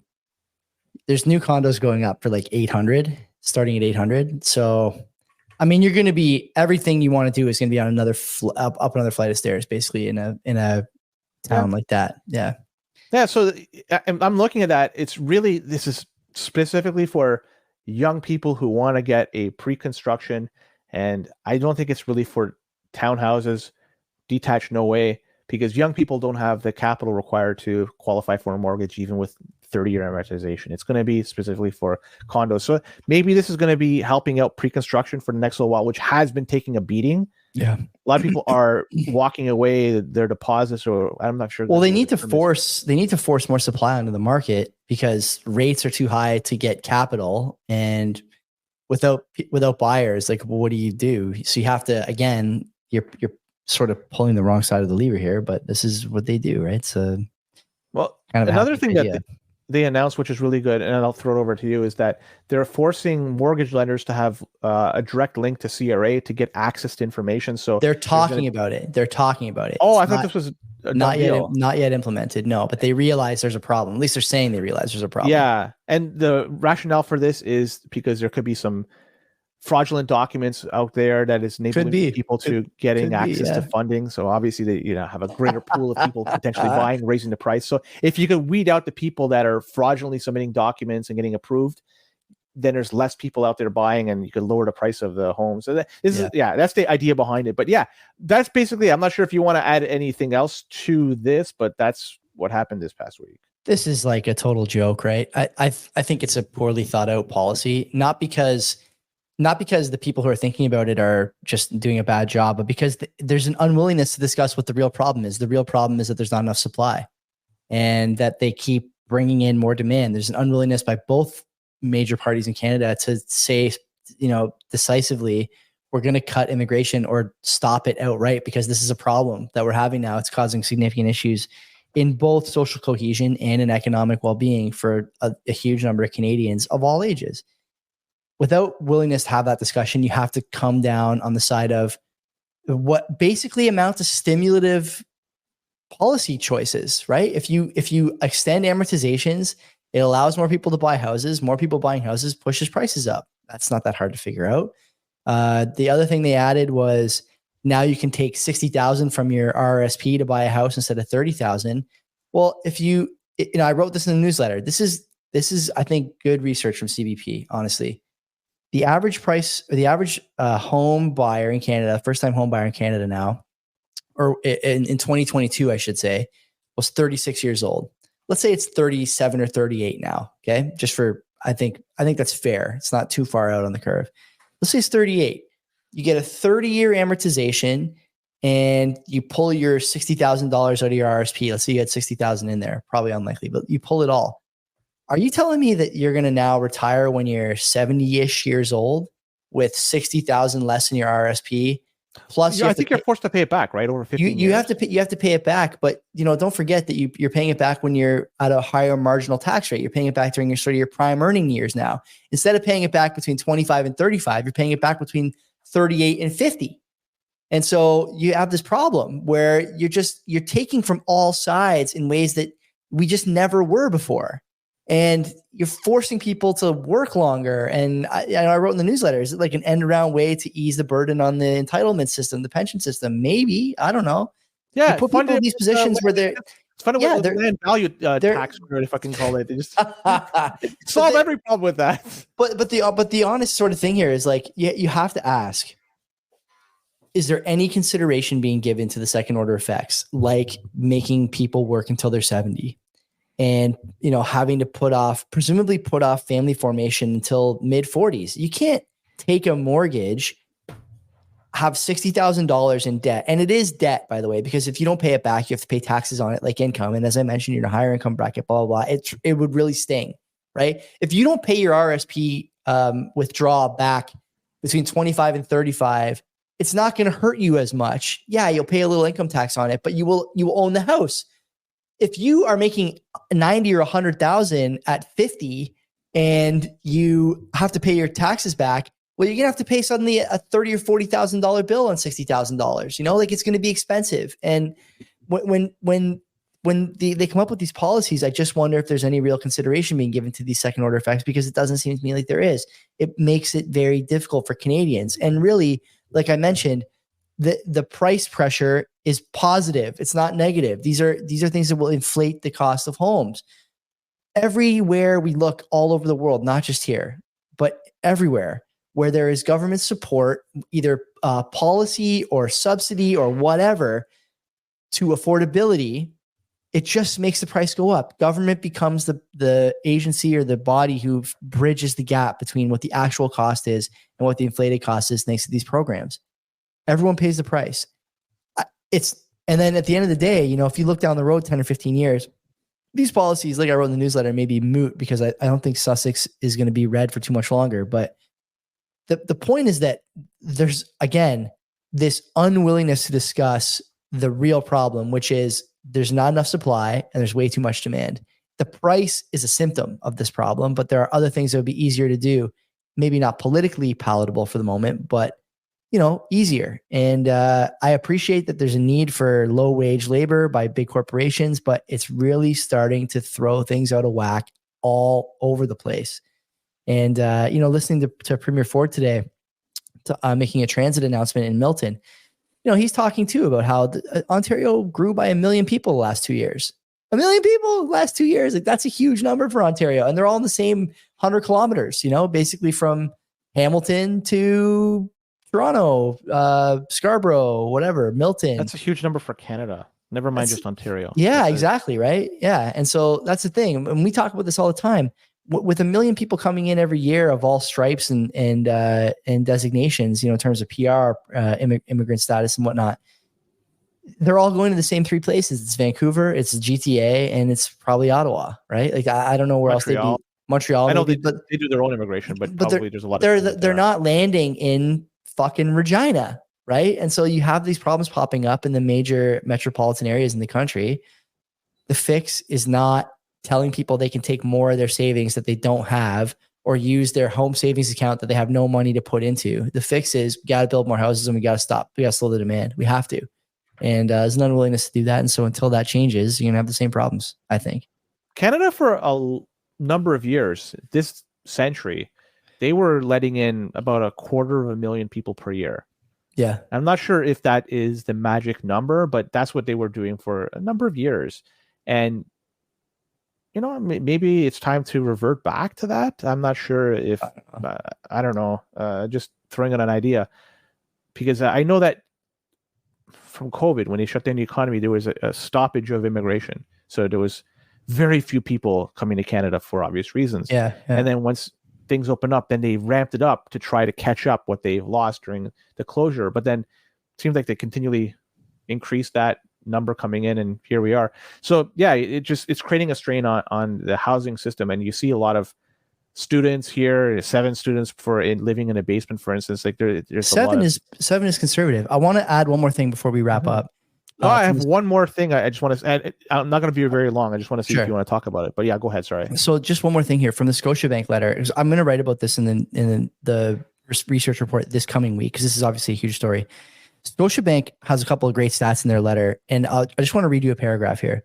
there's new condos going up for like 800, starting at 800. So, I mean, you're going to be everything you want to do is going to be on another up another flight of stairs, basically in a town like that. Yeah. Yeah, so I'm looking at that. This is specifically for young people who want to get a pre-construction, and I don't think it's really for townhouses, detached, no way, because young people don't have the capital required to qualify for a mortgage, even with 30-year amortization. It's going to be specifically for condos. So maybe this is going to be helping out pre-construction for the next little while, which has been taking a beating. Yeah. A lot of people are walking away their deposits, or I'm not sure. Well, they need to force more supply onto the market because rates are too high to get capital, and without buyers, like, what do you do? So you have to, again, you're sort of pulling the wrong side of the lever here, but this is what they do, right? So, well, kind of another thing that they announced, which is really good, and I'll throw it over to you, is that they're forcing mortgage lenders to have a direct link to CRA to get access to information. So they're talking about it. Oh, I thought this was not yet implemented. No, but they realize there's a problem. At least they're saying they realize there's a problem. Yeah, and the rationale for this is because there could be some fraudulent documents out there that is enabling people to getting access to funding. So obviously they have a greater pool of people potentially buying, raising the price. So if you could weed out the people that are fraudulently submitting documents and getting approved, then there's less people out there buying, and you could lower the price of the home. So that's the idea behind it. But yeah, that's basically, I'm not sure if you want to add anything else to this, but that's what happened this past week. This is like a total joke, right? I think it's a poorly thought out policy, not because the people who are thinking about it are just doing a bad job, but because there's an unwillingness to discuss what the real problem is. The real problem is that there's not enough supply and that they keep bringing in more demand. There's an unwillingness by both major parties in Canada to say, decisively, we're going to cut immigration or stop it outright because this is a problem that we're having now. It's causing significant issues in both social cohesion and in economic well-being for a huge number of Canadians of all ages. Without willingness to have that discussion, you have to come down on the side of what basically amounts to stimulative policy choices, right? If you extend amortizations, it allows more people to buy houses. More people buying houses pushes prices up. That's not that hard to figure out. The other thing they added was now you can take $60,000 from your RRSP to buy a house instead of $30,000. Well, I wrote this in the newsletter. This is I think good research from CBP, honestly. The average price, or the average home buyer in Canada, first-time home buyer in Canada now, or in 2022, I should say, was 36 years old. Let's say it's 37 or 38 now. Okay, I think that's fair. It's not too far out on the curve. Let's say it's 38. You get a 30-year amortization, and you pull your $60,000 out of your RSP. Let's say you had $60,000 in there. Probably unlikely, but you pull it all. Are you telling me that you're going to now retire when you're 70-ish years old with $60,000 less in your RSP Plus, I think you're forced to pay it back, right? Over 15 you years. You have to pay it back, but don't forget that you're paying it back when you're at a higher marginal tax rate. You're paying it back during your prime earning years now. Instead of paying it back between 25 and 35, you're paying it back between 38 and 50. And so you have this problem where you're taking from all sides in ways that we just never were before. And you're forcing people to work longer. And I wrote in the newsletter, is it like an end around way to ease the burden on the entitlement system, the pension system? Maybe, I don't know. Yeah, you put people in these positions where they're it's funny with the land value tax, if I can call it. They just solve every problem with that. But the honest sort of thing here is like you have to ask: is there any consideration being given to the second order effects, like making people work until they're 70? And, having to presumably put off family formation until mid 40s. You can't take a mortgage, have $60,000 in debt. And it is debt, by the way, because if you don't pay it back, you have to pay taxes on it like income. And as I mentioned, you're in a higher income bracket, blah, blah, blah. It would really sting, right? If you don't pay your RSP withdrawal back between 25 and 35, it's not going to hurt you as much. Yeah, you'll pay a little income tax on it, but you will own the house. If you are making 90 or 100,000 at 50 and you have to pay your taxes back, well, you're gonna have to pay suddenly a $30,000 or $40,000 bill on $60,000. Like it's going to be expensive. And when they come up with these policies, I just wonder if there's any real consideration being given to these second order effects, because it doesn't seem to me like there is. It makes it very difficult for Canadians. And really, like I mentioned, the price pressure is positive. It's not negative. These are things that will inflate the cost of homes. Everywhere we look all over the world, not just here, but everywhere where there is government support, either policy or subsidy or whatever, to affordability, it just makes the price go up. Government becomes the agency or the body who bridges the gap between what the actual cost is and what the inflated cost is thanks to these programs. Everyone pays the price. And then at the end of the day, if you look down the road 10 or 15 years, these policies, like I wrote in the newsletter, may be moot, because I don't think Sussex is going to be red for too much longer. But the point is that there's, again, this unwillingness to discuss the real problem, which is there's not enough supply and there's way too much demand. The price is a symptom of this problem, but there are other things that would be easier to do, maybe not politically palatable for the moment, but easier. And I appreciate that there's a need for low wage labor by big corporations, but it's really starting to throw things out of whack all over the place. And, listening to Premier Ford today, making a transit announcement in Milton, he's talking too about how Ontario grew by 1 million people the last 2 years. 1 million people the last 2 years. Like, that's a huge number for Ontario. And they're all in the same 100 kilometers, basically from Hamilton to Toronto, Scarborough, whatever, Milton. That's a huge number for Canada. Never mind just Ontario. Yeah, exactly. Right. Yeah. And so that's the thing. And we talk about this all the time. With 1 million people coming in every year of all stripes and designations, in terms of PR, immigrant status and whatnot, they're all going to the same three places. It's Vancouver, it's GTA, and it's probably Ottawa, right? Like I don't know where else they'd be. Montreal. I know they do their own immigration, but probably there's a lot of they're not landing in fucking Regina, right? And so you have these problems popping up in the major metropolitan areas in the country. The fix is not telling people they can take more of their savings that they don't have, or use their home savings account that they have no money to put into. The fix is we got to build more houses and we got to slow the demand. We have to. And there's an unwillingness to do that. And so until that changes, you're going to have the same problems, I think. Canada, for a number of years, this century, they were letting in about 250,000 people per year. Yeah. I'm not sure if that is the magic number, but that's what they were doing for a number of years. And, maybe it's time to revert back to that. I'm not sure if, I don't know, just throwing out an idea, because I know that from COVID, when they shut down the economy, there was a stoppage of immigration. So there was very few people coming to Canada for obvious reasons. Yeah. And then once things open up, then they ramped it up to try to catch up what they've lost during the closure. But then it seems like they continually increased that number coming in, and here we are. So yeah, it's creating a strain on the housing system, and you see a lot of students here, 7 students for living in a basement, for instance. Like there's a lot of... seven is conservative. I want to add one more thing before we wrap up. Oh, I have one more thing. I just want to add. I'm not going to be very long. I just want to see if you want to talk about it. But yeah, go ahead. Sorry. So just one more thing here from the Scotiabank letter. I'm going to write about this in the research report this coming week, because this is obviously a huge story. Scotiabank has a couple of great stats in their letter, and I just want to read you a paragraph here.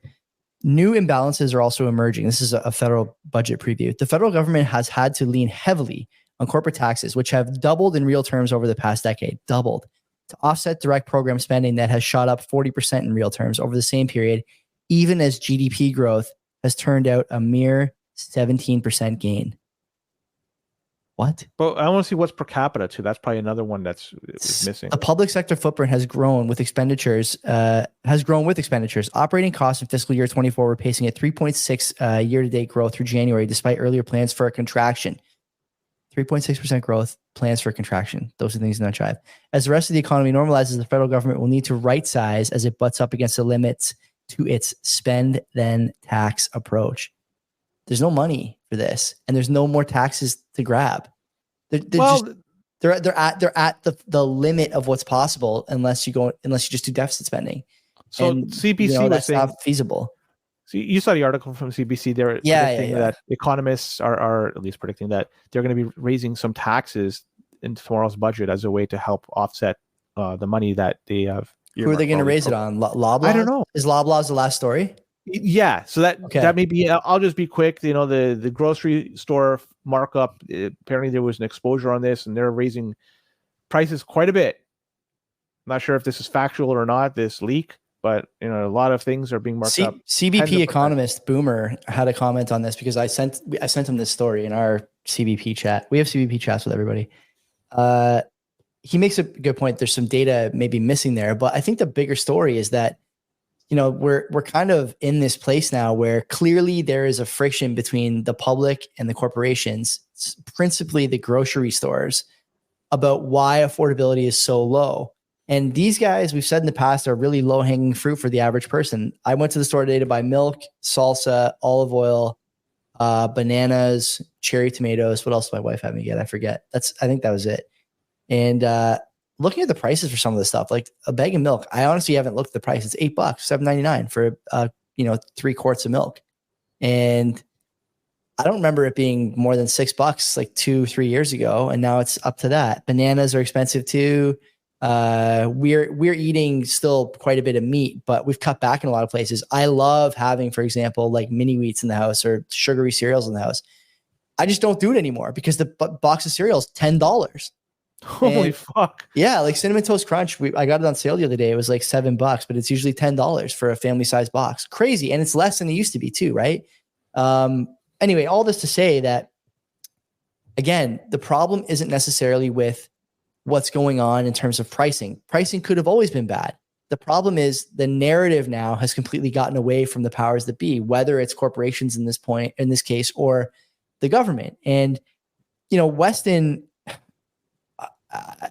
New imbalances are also emerging. This is a federal budget preview. The federal government has had to lean heavily on corporate taxes, which have doubled in real terms over the past decade, doubled, to offset direct program spending that has shot up 40% in real terms over the same period, even as GDP growth has turned out a mere 17% gain. What? But I want to see what's per capita too. That's probably another one that's missing. The public sector footprint has grown with expenditures. Operating costs in fiscal year 24 were pacing at 3.6 year-to-date growth through January, despite earlier plans for a contraction. 3.6% growth, plans for a contraction. Those are things not jive. As the rest of the economy normalizes, the federal government will need to right size as it butts up against the limits to its spend then tax approach. There's no money for this, and there's no more taxes to grab. They're at the limit of what's possible unless you just do deficit spending. So and, CBC was saying, not feasible. So you saw the article from CBC. They're predicting that economists are at least predicting that they're going to be raising some taxes in tomorrow's budget as a way to help offset the money that they have. Who are they going to raise it on? Loblaws? I don't know. Is Loblaws the last story? Yeah, so that may be. I'll just be quick. The grocery store markup. Apparently, there was an exposure on this, and they're raising prices quite a bit. I'm not sure if this is factual or not. This leak, but a lot of things are being marked up. CBP economist Boomer had a comment on this because I sent him this story in our CBP chat. We have CBP chats with everybody. He makes a good point. There's some data maybe missing there, but I think the bigger story is that. We're kind of in this place now where clearly there is a friction between the public and the corporations, principally the grocery stores, about why affordability is so low. And these guys, we've said in the past, are really low-hanging fruit for the average person. I went to the store today to buy milk, salsa, olive oil, bananas, cherry tomatoes. What else did my wife have me get? I forget. I think that was it. And looking at the prices for some of the stuff, like a bag of milk, I honestly haven't looked at the price. It's $8, $7.99 for 3 quarts of milk. And I don't remember it being more than $6 like 2-3 years ago. And now it's up to that. Bananas are expensive too. We're eating still quite a bit of meat, but we've cut back in a lot of places. I love having, for example, like mini wheats in the house or sugary cereals in the house. I just don't do it anymore because the box of cereal is $10. Holy fuck. Yeah, like Cinnamon Toast Crunch. I got it on sale the other day. It was like $7, but it's usually $10 for a family size box. Crazy. And it's less than it used to be too, right? Anyway, all this to say that, again, the problem isn't necessarily with what's going on in terms of pricing. Pricing could have always been bad. The problem is the narrative now has completely gotten away from the powers that be, whether it's corporations in this case, or the government. And, Weston,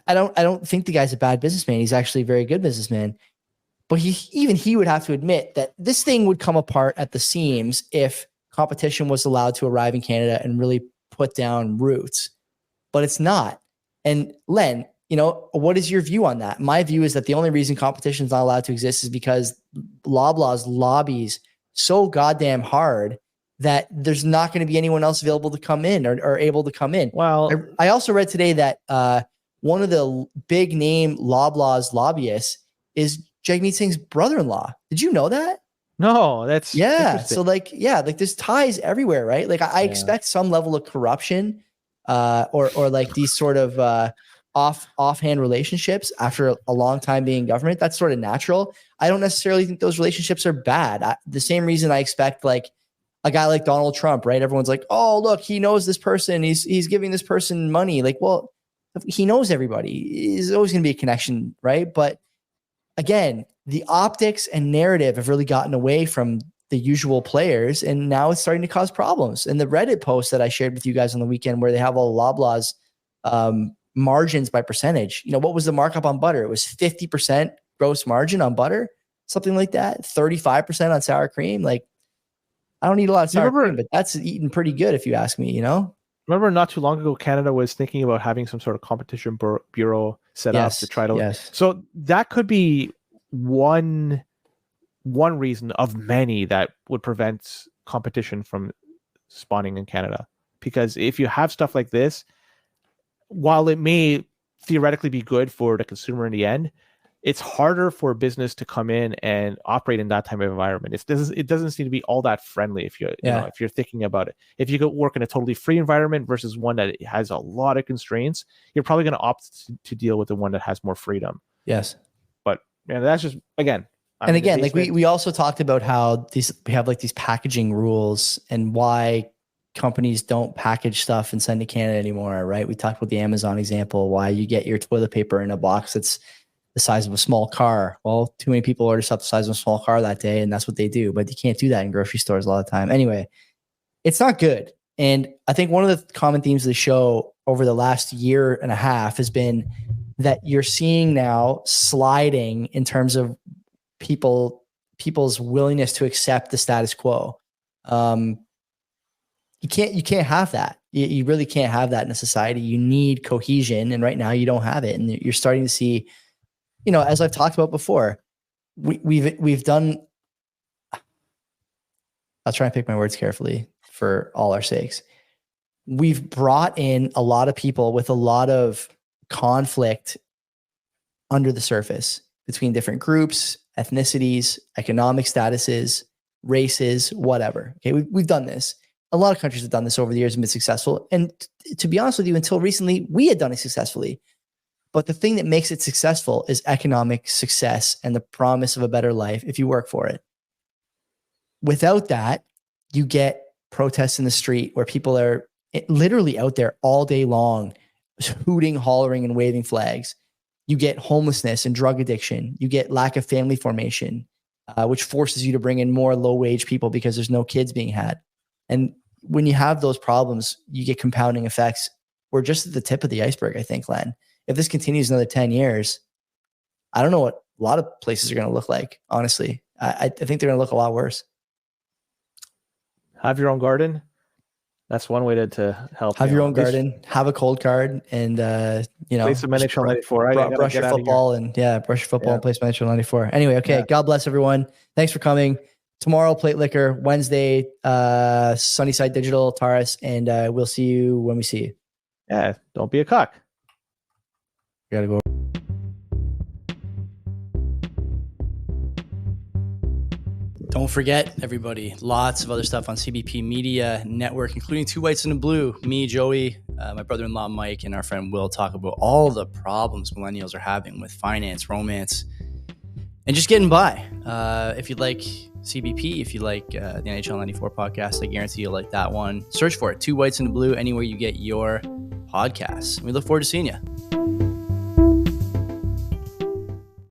I don't think the guy's a bad businessman. He's actually a very good businessman. But he would have to admit that this thing would come apart at the seams if competition was allowed to arrive in Canada and really put down roots. But it's not. And Len, what is your view on that? My view is that the only reason competition is not allowed to exist is because Loblaws lobbies so goddamn hard that there's not going to be anyone else available to come in or able to come in. Well, I also read today that one of the big name Loblaws lobbyists is Jagmeet Singh's brother-in-law. Did you know that? No, that's so there's ties everywhere, right? Like I expect some level of corruption or like these sort of offhand relationships after a long time being in government. That's sort of natural. I don't necessarily think those relationships are bad. The same reason I expect like a guy like Donald Trump, right? Everyone's like, oh, look, he knows this person. He's giving this person money. Like, well, he knows everybody. There's always going to be a connection, right? But again, the optics and narrative have really gotten away from the usual players, and now it's starting to cause problems. And the Reddit post that I shared with you guys on the weekend, where they have all Loblaws margins by percentage. What was the markup on butter? It was 50% gross margin on butter, something like that. 35% on sour cream. Like, I don't eat a lot of sour cream, but that's eating pretty good if you ask me. remember not too long ago, Canada was thinking about having some sort of competition bureau set up to try to. Yes. So that could be one reason of many that would prevent competition from spawning in Canada. Because if you have stuff like this, while it may theoretically be good for the consumer in the end, it's harder for business to come in and operate in that type of environment. It doesn't seem to be all that friendly if if you're thinking about it. If you go work in a totally free environment versus one that has a lot of constraints, you're probably going to opt to deal with the one that has more freedom. Yes. But that's just, again. Like we also talked about how we have like these packaging rules and why companies don't package stuff and send to Canada anymore, right? We talked about the Amazon example, why you get your toilet paper in a box that's the size of a small car. Well, too many people order stuff the size of a small car that day, and that's what they do. But you can't do that in grocery stores a lot of the time. Anyway, it's not good. And I think one of the common themes of the show over the last year and a half has been that you're seeing now sliding in terms of people's willingness to accept the status quo. You can't have that. You really can't have that in a society. You need cohesion, and right now you don't have it. And you're starting to see, as I've talked about before, we've done. I'll try and pick my words carefully for all our sakes. We've brought in a lot of people with a lot of conflict under the surface between different groups, ethnicities, economic statuses, races, whatever. Okay, we've done this. A lot of countries have done this over the years and been successful. And to be honest with you, until recently, we had done it successfully. But the thing that makes it successful is economic success and the promise of a better life if you work for it. Without that, you get protests in the street where people are literally out there all day long, hooting, hollering, and waving flags. You get homelessness and drug addiction. You get lack of family formation, which forces you to bring in more low-wage people because there's no kids being had. And when you have those problems, you get compounding effects. We're just at the tip of the iceberg, I think, Len. If this continues another 10 years, I don't know what a lot of places are going to look like, honestly. I think they're going to look a lot worse. Have your own garden. That's one way to help. Have your own garden, have a cold card, and play some NHL 94. Brush your football and play some NHL 94. Anyway, okay. Yeah. God bless everyone. Thanks for coming. Tomorrow, Plate Liquor. Wednesday, Sunnyside Digital, Taurus, and we'll see you when we see you. Yeah, don't be a cock. You gotta go. Don't forget, everybody, lots of other stuff on CBP Media Network, including Two Whites and a Blue. Me, Joey, my brother-in-law, Mike, and our friend Will talk about all the problems millennials are having with finance, romance, and just getting by. If you like CBP, if you like the NHL 94 podcast, I guarantee you'll like that one. Search for it, Two Whites and a Blue, anywhere you get your podcasts. We look forward to seeing you.